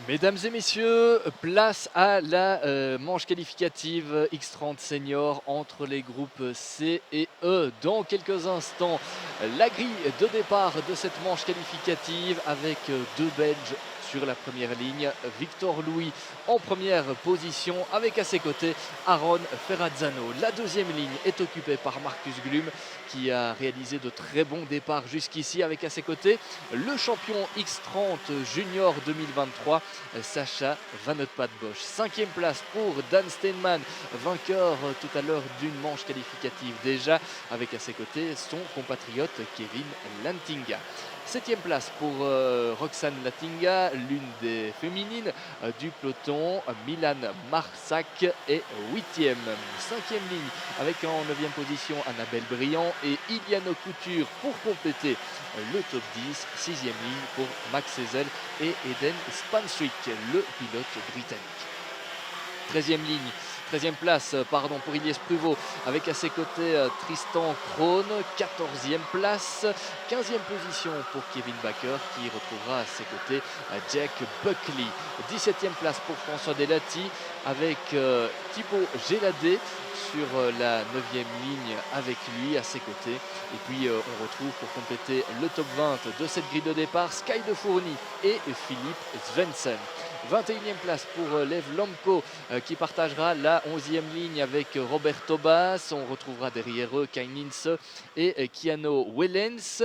Mesdames et messieurs, place à la manche qualificative X30 senior entre les groupes C et E. Dans quelques instants, la grille de départ de cette manche qualificative avec deux Belges sur la première ligne. Victor Louis en première position avec à ses côtés Aaron Ferrazzano. La deuxième ligne est occupée par Marcus Glum qui a réalisé de très bons départs jusqu'ici avec à ses côtés le champion X30 junior 2023 Sacha Van Bosch. Cinquième place pour Dan Steinman, vainqueur tout à l'heure d'une manche qualificative déjà, avec à ses côtés son compatriote Kevin Lantinga. Septième place pour Roxane Latinga, l'une des féminines du peloton. Milan Marsac est huitième. Cinquième ligne avec en neuvième position Annabelle Briand et Iliano Couture pour compléter le top 10. Sixième ligne pour Max Ezel et Eden Spanswick, le pilote britannique. 13e ligne, 13e place pour Ilyes Pruvot avec à ses côtés Tristan Krohn, 14e place, 15e position pour Kevin Baker qui retrouvera à ses côtés Jack Buckley, 17e place pour François Delati avec Thibaut Géladé sur la 9e ligne avec lui à ses côtés. Et puis on retrouve pour compléter le top 20 de cette grille de départ Sky de Fourny et Philippe Svensson. 21e place pour Lev Lomko qui partagera la 11e ligne avec Robert Tobas. On retrouvera derrière eux Kai Nins et Keanu Wellens.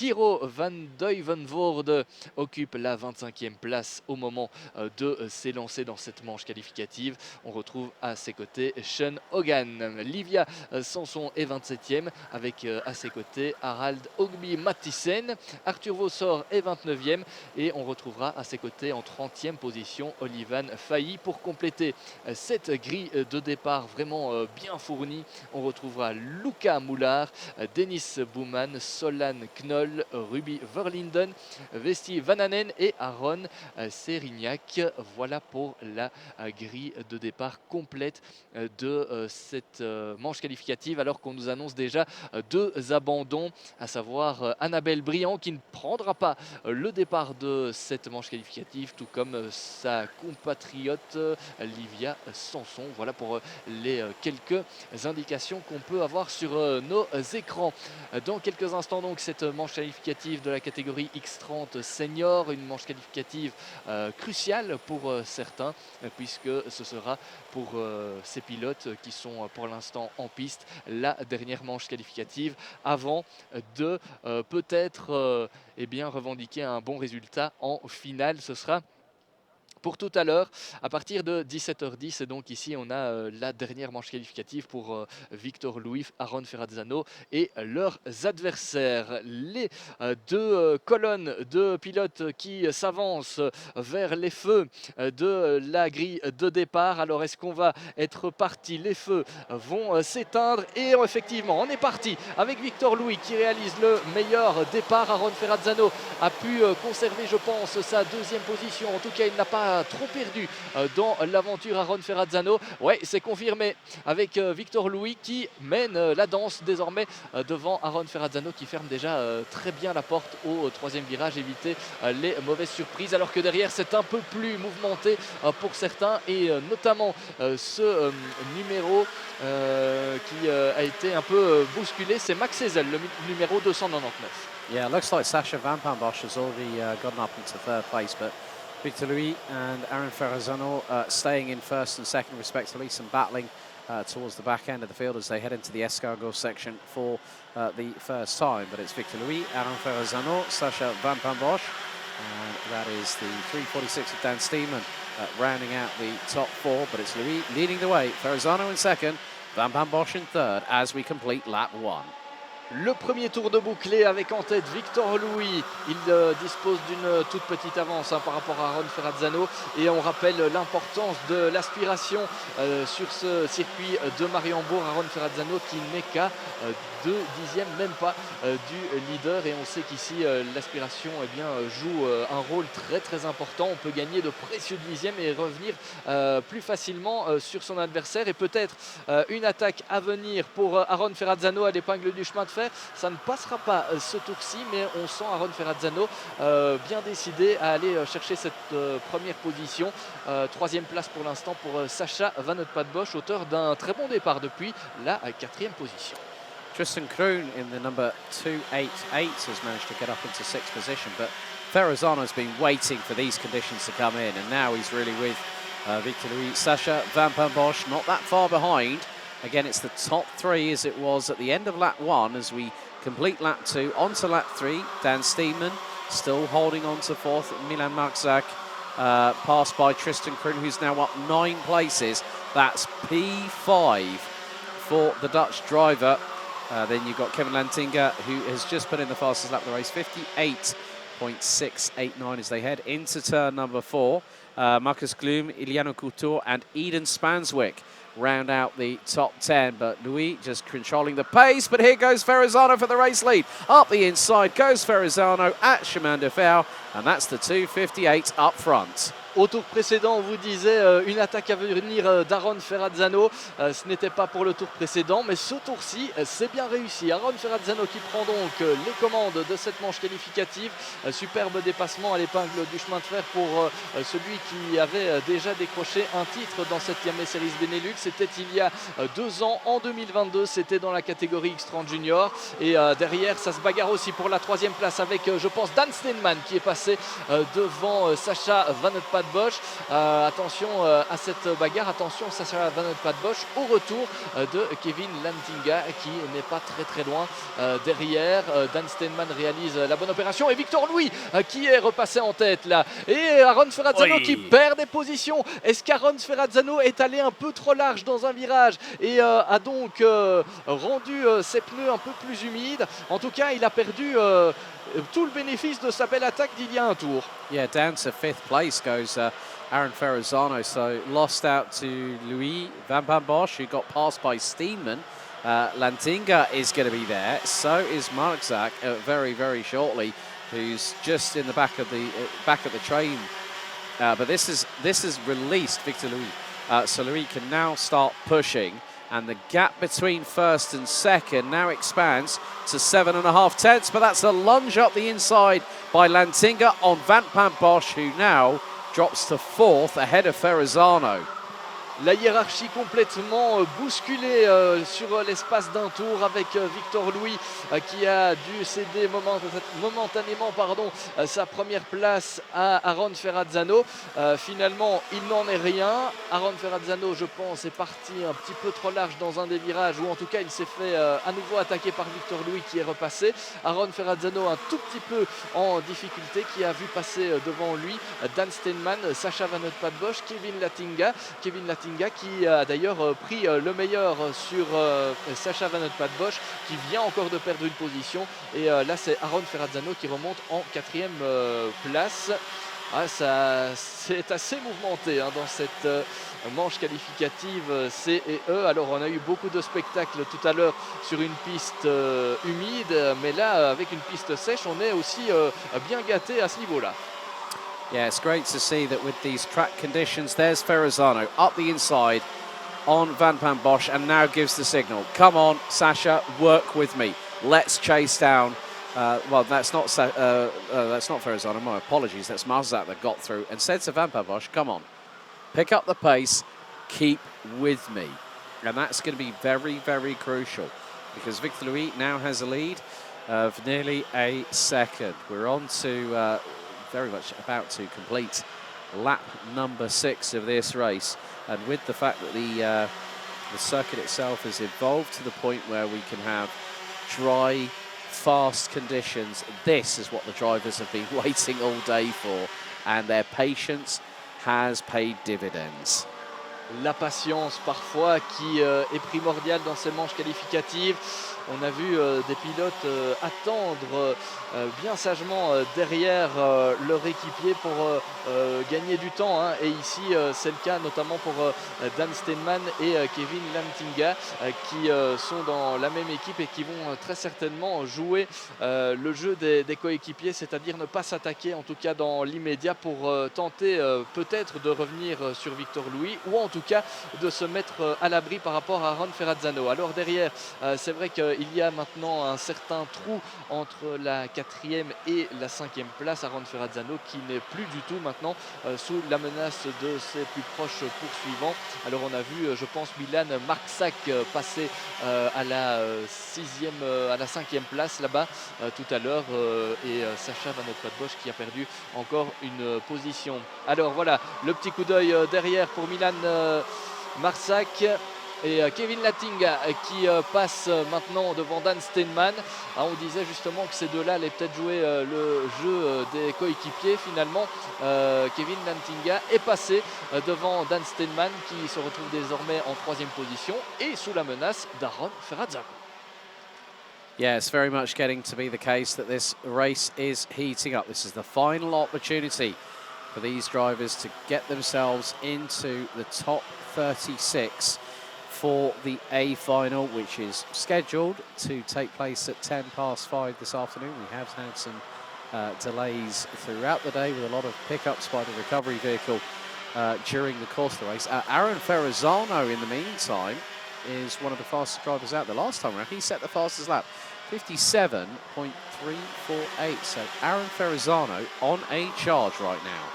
Hiro van Duivenvoorde occupe la 25e place au moment de s'élancer dans cette manche qualificative. On retrouve à ses côtés Sean Hogan. Livia Sanson est 27e avec à ses côtés Harald Ogby Mathiesen. Arthur Vossor est 29e et on retrouvera à ses côtés en 30e position Olivan Failly pour compléter cette grille de départ vraiment bien fournie. On retrouvera Luca Moulard, Denis Bouman, Solan Knoll, Ruby Verlinden, Vesti Vananen et Aaron Serignac. Voilà pour la grille de départ complète de cette manche qualificative, alors qu'on nous annonce déjà deux abandons, à savoir Annabelle Briand qui ne prendra pas le départ de cette manche qualificative, tout comme sa compatriote Livia Sanson. Voilà pour les quelques indications qu'on peut avoir sur nos écrans. Dans quelques instants donc cette manche qualificative de la catégorie X30 senior, une manche qualificative cruciale pour certains, puisque ce sera pour ces pilotes qui sont pour l'instant en piste la dernière manche qualificative avant de peut-être revendiquer un bon résultat en finale. Ce sera pour tout à l'heure, à partir de 17h10. Et donc ici, on a la dernière manche qualificative pour Victor Louis, Aaron Ferrazzano et leurs adversaires. Les deux colonnes de pilotes qui s'avancent vers les feux de la grille de départ. Alors, est-ce qu'on va être parti? Les feux vont s'éteindre et effectivement, on est parti avec Victor Louis qui réalise le meilleur départ. Aaron Ferrazzano a pu conserver, je pense, sa deuxième position. En tout cas, il n'a pas trop perdu dans l'aventure Aaron Ferrazzano. Ouais, c'est confirmé avec Victor Louis qui mène la danse désormais devant Aaron Ferrazzano qui ferme déjà très bien la porte au troisième virage, éviter les mauvaises surprises, alors que derrière c'est un peu plus mouvementé pour certains et notamment ce numéro qui a été un peu bousculé, c'est Max Ezel, le numéro 299. Yeah, looks like Sacha Van Bosch has already gotten up into third place, but Victor Louis and Aaron Ferrazzano staying in first and second respectively, some battling towards the back end of the field as they head into the escargot section for the first time. But it's Victor Louis, Aaron Ferrazzano, Sacha Van Bosch, and that is the 346 of Dan Steeman rounding out the top four. But it's Louis leading the way, Ferrazzano in second, Van Bosch in third as we complete lap one. Le premier tour de bouclé avec en tête Victor Louis. Il dispose d'une toute petite avance par rapport à Aaron Ferrazzano. Et on rappelle l'importance de l'aspiration sur ce circuit de Mariembourg. Aaron Ferrazzano qui n'est qu'à 2 dixièmes, même pas, du leader. Et on sait qu'ici, l'aspiration joue un rôle très très important. On peut gagner de précieux dixièmes et revenir plus facilement sur son adversaire. Et peut-être une attaque à venir pour Aaron Ferrazzano à l'épingle du chemin de fer. faire, ça ne passera pas ce tour-ci, mais on sent Aron Ferrazzano bien décidé à aller chercher cette première position. Troisième place pour l'instant pour Sacha Van Bosch, auteur d'un très bon départ depuis la quatrième position. Tristan Kroon in the number 288 has managed to get up into sixth position, but Ferrazzano's been waiting for these conditions to come in, and now he's really with Victor Louis. Sacha Van Bosch not that far behind. Again, it's the top three as it was at the end of lap 1 as we complete lap 2. On to lap 3, Dan Steeman still holding on to fourth. Milan Marczak passed by Tristan Kroon, who's now up 9 places. That's P5 for the Dutch driver. Then you've got Kevin Lantinga, who has just put in the fastest lap of the race, 58.689 as they head into turn number 4. Marcus Gloom, Iliano Couture and Eden Spanswick round out the top 10, but Louis just controlling the pace. But here goes Ferrazzano for the race lead. Up the inside goes Ferrazzano at Chemin de Fer, and that's the 2:58 up front. Au tour précédent, on vous disait une attaque à venir d'Aron Ferrazzano. Ce n'était pas pour le tour précédent, mais ce tour-ci, c'est bien réussi. Aron Ferrazzano qui prend donc les commandes de cette manche qualificative. Superbe dépassement à l'épingle du chemin de fer pour celui qui avait déjà décroché un titre dans cette Yamaha Series Benelux. C'était il y a 2 ans, en 2022. C'était dans la catégorie X30 Junior. Et derrière, ça se bagarre aussi pour la 3e place avec, je pense, Dan Steinman qui est passé devant Sacha Van Bosch. Attention à cette bagarre, attention Sacha Van Bosch au retour de Kevin Lantinga qui n'est pas très loin derrière. Dan Steinman réalise la bonne opération et Victor Louis qui est repassé en tête là. Et Aron Ferrazzano qui perd des positions. Est-ce qu'Aron Ferrazzano est allé un peu trop large dans un virage et a donc rendu ses pneus un peu plus humides? En tout cas, il a perdu tout le bénéfice de sa belle attaque d'il y a un tour. Yeah, down to 5th place goes Aron Ferrazzano, so lost out to Louis Van Bosch, who got passed by Steenman. Lantinga is going to be there, so is Marczak very shortly, who's just in the back of the train. But this is released Victor Louis, so Louis can now start pushing. And the gap between first and second now expands to 7.5 tenths. But that's a lunge up the inside by Lantinga on Van Bosch, who now drops to 4th ahead of Ferrazzano. La hiérarchie complètement bousculée sur l'espace d'un tour avec Victor Louis qui a dû céder momentanément sa première place à Aron Ferrazzano. Finalement, il n'en est rien. Aron Ferrazzano, je pense, est parti un petit peu trop large dans un des virages, ou en tout cas, il s'est fait à nouveau attaquer par Victor Louis qui est repassé. Aron Ferrazzano un tout petit peu en difficulté, qui a vu passer devant lui Dan Steinman, Sacha Van Bosch, Kevin Lantinga qui a d'ailleurs pris le meilleur sur Sacha Van Bosch, qui vient encore de perdre une position. Et là, c'est Aron Ferrazzano qui remonte en 4e place. C'est assez mouvementé dans cette manche qualificative C et E. Alors, on a eu beaucoup de spectacles tout à l'heure sur une piste humide, mais là, avec une piste sèche, on est aussi bien gâté à ce niveau-là. Yeah, it's great to see that with these track conditions, there's Ferrazzano up the inside on Van Bosch and now gives the signal. Come on, Sacha, work with me. Let's chase down. Well, that's not Ferrazzano, my apologies. That's Marczak that got through and said to Van Bosch, come on, pick up the pace, keep with me. And that's going to be very crucial because Victor Louis now has a lead of nearly a second. We're on to... very much about to complete lap number 6 of this race, and with the fact that the circuit itself has evolved to the point where we can have dry, fast conditions, this is what the drivers have been waiting all day for, and their patience has paid dividends. La patience parfois qui est primordiale dans ces manches qualificatives. On a vu des pilotes attendre bien sagement derrière leur équipier pour gagner du temps. Et ici, c'est le cas notamment pour Dan Steinman et Kevin Lantinga qui sont dans la même équipe et qui vont très certainement jouer le jeu des coéquipiers, c'est-à-dire ne pas s'attaquer en tout cas dans l'immédiat pour tenter peut-être de revenir sur Victor Louis, ou en tout cas de se mettre à l'abri par rapport à Aron Ferrazzano. Alors derrière, c'est vrai que il y a maintenant un certain trou entre la 4e et la 5e place. Aaron Ferrazzano qui n'est plus du tout maintenant sous la menace de ses plus proches poursuivants. Alors on a vu, je pense, Milan Marczak passer à la 5e place là-bas tout à l'heure et Sacha Van Bosch qui a perdu encore une position. Alors voilà, le petit coup d'œil derrière pour Milan Marczak et Kevin Lattinga qui passe maintenant devant Dan Steinman. On disait justement que ces deux-là allaient peut-être jouer le jeu des coéquipiers. Finalement, Kevin Lattinga est passé devant Dan Steinman qui se retrouve désormais en 3e position et sous la menace d'Aaron Ferrazzano. Yeah, it's very much getting to be the case that this race is heating up. This is the final opportunity for these drivers to get themselves into the top 36 for the A final, which is scheduled to take place at 5:10 this afternoon. We have had some delays throughout the day with a lot of pickups by the recovery vehicle during the course of the race. Aaron Ferrazzano, in the meantime, is one of the fastest drivers out. The last time around, he set the fastest lap, 57.348. So Aaron Ferrazzano on a charge right now.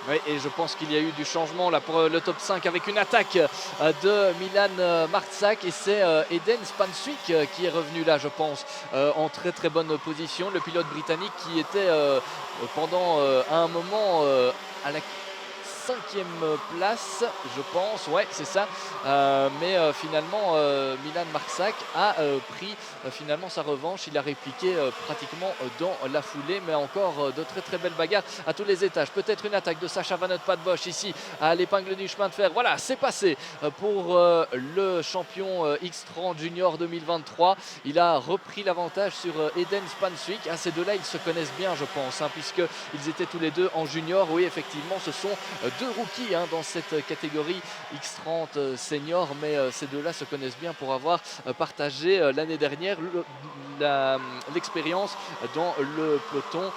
Oui, et je pense qu'il y a eu du changement là pour le top 5 avec une attaque de Milan Marczak et c'est Eden Spanswick qui est revenu là, je pense, en très bonne position. Le pilote britannique qui était pendant un moment à la 5e place, je pense, ouais c'est ça, mais finalement Milan Marczak a pris finalement sa revanche. Il a répliqué pratiquement dans la foulée, mais encore de très belles bagarres à tous les étages. Peut-être une attaque de Sacha Van Bosch ici à l'épingle du chemin de fer. Voilà, c'est passé pour le champion X30 Junior 2023. Il a repris l'avantage sur Eden Spanswick. Ces deux-là, ils se connaissent bien, je pense, puisqu'ils étaient tous les deux en junior. Oui, effectivement, ce sont deux rookies dans cette catégorie X30 senior, mais ces deux-là se connaissent bien pour avoir partagé l'année dernière l'expérience dans le peloton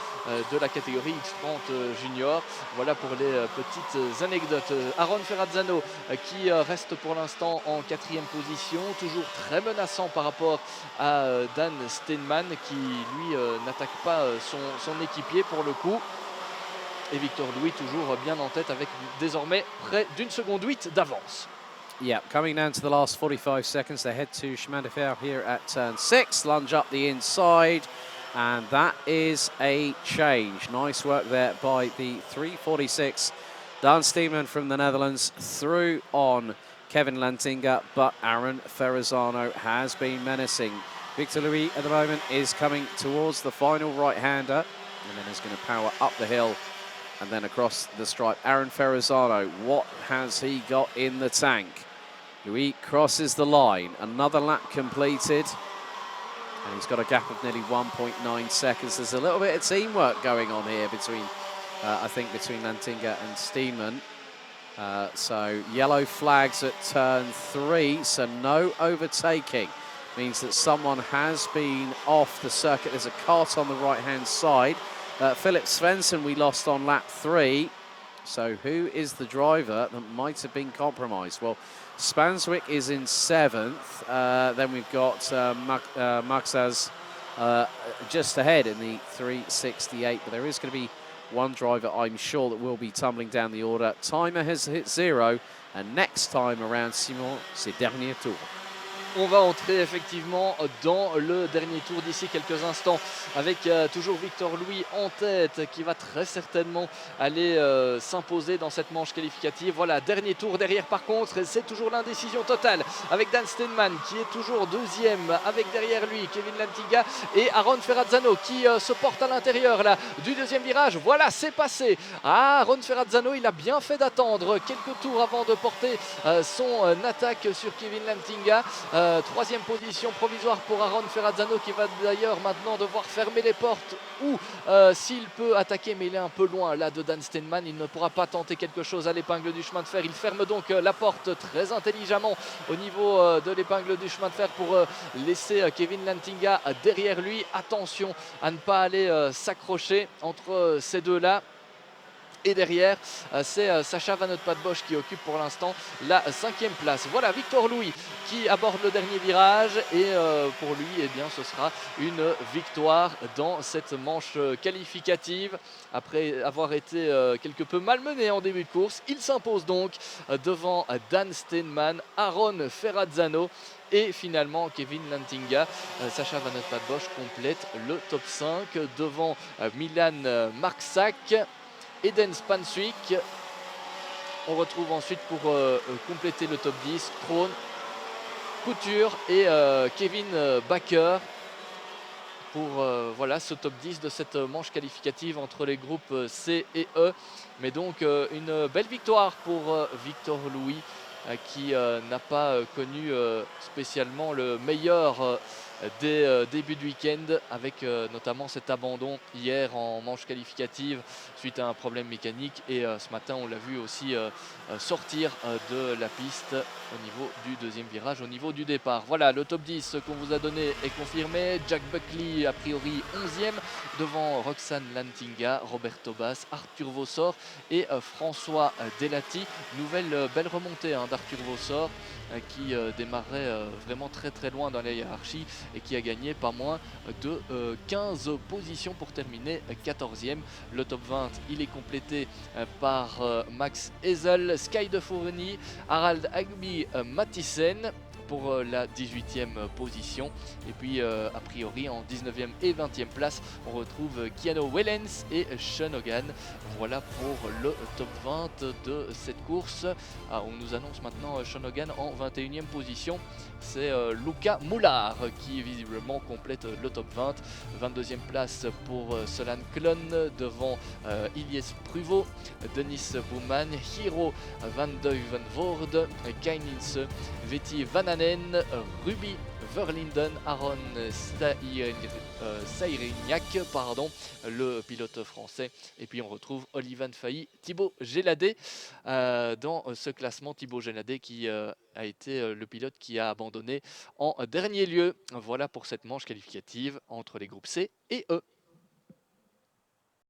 de la catégorie X30 junior. Voilà pour les petites anecdotes. Aaron Ferrazzano qui reste pour l'instant en 4e position, toujours très menaçant par rapport à Dan Steinman qui lui n'attaque pas son équipier pour le coup. Et Victor Louis toujours bien en tête avec désormais près d'1 seconde 8 d'avance. Yeah, coming down to the last 45 seconds, they head to chemin de fer here at turn 6, lunge up the inside, and that is a change. Nice work there by the 346 Dan Steinman from the Netherlands through on Kevin Lattinga, but Aaron Ferrazzano has been menacing. Victor Louis at the moment is coming towards the final right-hander, and then is going to power up the hill and then across the stripe. Aaron Ferrazzano, what has he got in the tank? Louis crosses the line, another lap completed, and he's got a gap of nearly 1.9 seconds. There's a little bit of teamwork going on here between, I think, between Lattinga and Steinman. So yellow flags at turn 3, so no overtaking. Means that someone has been off the circuit. There's a cart on the right-hand side. Philip Svensson we lost on lap 3. So who is the driver that might have been compromised? Well, Spanswick is in 7th. Then we've got Maxaz just ahead in the 368. But there is going to be one driver, I'm sure, that will be tumbling down the order. Timer has hit 0. And next time around, Simon, c'est dernier tour. On va entrer effectivement dans le dernier tour d'ici quelques instants avec toujours Victor Louis en tête qui va très certainement aller s'imposer dans cette manche qualificative. Voilà, dernier tour derrière par contre, c'est toujours l'indécision totale avec Dan Steinman qui est toujours 2e avec derrière lui Kevin Lattinga et Aaron Ferrazzano qui se porte à l'intérieur là du 2e virage. Voilà, c'est passé. Aaron Ferrazzano, il a bien fait d'attendre quelques tours avant de porter son attaque sur Kevin Lattinga. 3e position provisoire pour Aaron Ferrazzano qui va d'ailleurs maintenant devoir fermer les portes ou s'il peut attaquer, mais il est un peu loin là de Dan Steinman, il ne pourra pas tenter quelque chose à l'épingle du chemin de fer. Il ferme donc la porte très intelligemment au niveau de l'épingle du chemin de fer pour laisser Kevin Lattinga derrière lui. Attention à ne pas aller s'accrocher entre ces deux-là. Et derrière, c'est Sacha Van Bosch qui occupe pour l'instant la 5e place. Voilà Victor Louis qui aborde le dernier virage et pour lui, eh bien, ce sera une victoire dans cette manche qualificative. Après avoir été quelque peu malmené en début de course, il s'impose donc devant Dan Steinman, Aaron Ferrazzano et finalement Kevin Lantinga. Sacha Van Bosch complète le top 5 devant Milan Marksak, Eden Spanswick. On retrouve ensuite pour compléter le top 10 Krohn, Couture et Kevin Baker pour voilà, ce top 10 de cette manche qualificative entre les groupes C et E. Mais donc une belle victoire pour Victor Louis qui n'a pas connu spécialement le meilleur des débuts de week-end avec notamment cet abandon hier en manche qualificative suite à un problème mécanique et ce matin on l'a vu aussi sortir de la piste au niveau du deuxième virage, au niveau du départ. Voilà, le top 10 qu'on vous a donné est confirmé. Jack Buckley a priori 11e devant Roxane Lantinga, Roberto Bass, Arthur Vossor et François Delati. Nouvelle belle remontée d'Arthur Vossor qui démarrait vraiment très loin dans la hiérarchie et qui a gagné pas moins de 15 positions pour terminer 14e. Le top 20 il est complété par Max Ezel, Sky de Fourny, Harald Agby Mathissen pour la 18e position. Et puis a priori en 19e et 20e place on retrouve Keanu Wellens et Sean Hogan. Voilà pour le top 20 de cette course. On nous annonce maintenant Sean Hogan en 21e position. C'est Luca Moulard qui visiblement complète le top 20. 22e place pour Solan Klon devant Ilyes Pruvot, Denis Bouman, Hiro van Duivenvoorde, Keinins, Veti Vananen, Ruby Verlinden, Aaron Sairignac, le pilote français. Et puis on retrouve Olivan Fahy, Thibaut Géladé dans ce classement. Thibaut Géladé qui a été le pilote qui a abandonné en dernier lieu. Voilà pour cette manche qualificative entre les groupes C et E.